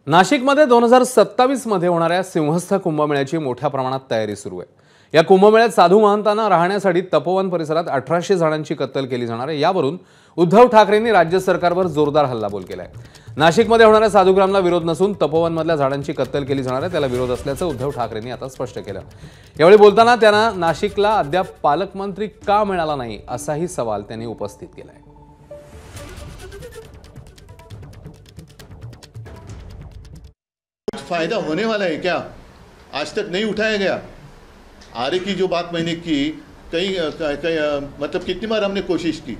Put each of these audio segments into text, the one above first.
नाशिकमध्ये 2027 मध्ये होणाऱ्या सिंहस्थ कुंभमेळ्याची मोठ्या प्रमाणात तयारी सुरू आहे। या कुंभमेळ्यात साधू महंतांना राहण्यासाठी तपोवन परिसरात 1800 जणांची कत्तल केली जाणार आहे। यावरून उद्धव ठाकरेंनी राज्य सरकारवर जोरदार हल्लाबोल केलाय। नाशिकमध्ये होणाऱ्या साधूग्रामला विरोध नसून तपोवनमधल्या झाडांची कत्तल केली जाणार आहे, त्याला विरोध असल्याचं उद्धव ठाकरेंनी आता स्पष्ट केलं। यावेळी बोलताना त्यांना नाशिकला अद्याप पालकमंत्री का मिळाला नाही असाही सवाल त्यांनी उपस्थित केलाय। फायदा होने वाला है क्या? आज तक नहीं उठाया गया। आरे की जो बात मैंने की कई मतलब कितनी बार हमने कोशिश की,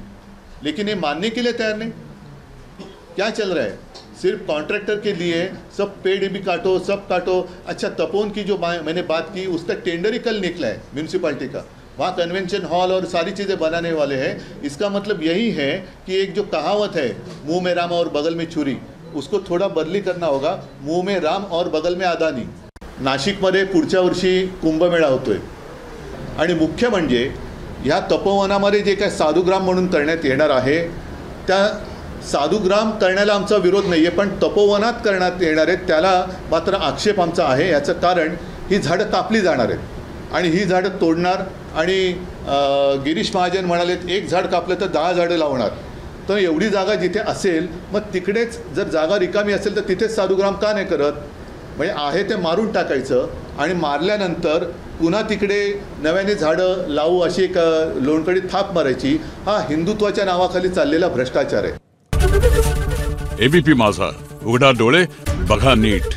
लेकिन ये मानने के लिए तैयार नहीं। क्या चल रहा है? सिर्फ कॉन्ट्रैक्टर के लिए सब पेड़ भी काटो, सब काटो। अच्छा, तपोवन की जो मैंने बात की उसका टेंडर ही कल निकला है म्यूनसिपैलिटी का। वहाँ कन्वेंशन हॉल और सारी चीज़ें बनाने वाले हैं। इसका मतलब यही है कि एक जो कहावत है मुंह में राम और बगल में छुरी, उसको थोड़ा बदली करना होगा। मुंह में राम और बगल में अदानी। नाशिकमध्ये पुढच्या वर्षी कुंभमेळा होतोय आणि मुख्य म्हणजे ह्या तपोवनामध्ये जे काय साधुग्राम म्हणून करण्यात येणार आहे, त्या साधुग्राम करण्याला आमचा विरोध नाही आहे, पण तपोवनात करण्यात येणार आहे त्याला मात्र आक्षेप आमचा आहे। याचं कारण ही झाडं कापली जाणार आहेत आणि ही झाडं तोडणार आणि गिरीश महाजन म्हणालेत एक झाड कापलं तर 10 झाडं लावणार। तर एवढी जागा जिथे असेल मग तिकडेच जर जागा रिकामी असेल तर तिथेच साधुग्राम का नाही करत? म्हणजे आहे ते मारून टाकायचं आणि मारल्यानंतर पुन्हा तिकडे नव्याने झाडं लावू अशी एक लोणकडी थाप मारायची। हा हिंदुत्वाच्या नावाखाली चाललेला भ्रष्टाचार आहे। एबीपी माझा, उघडा डोळे बघा नीट।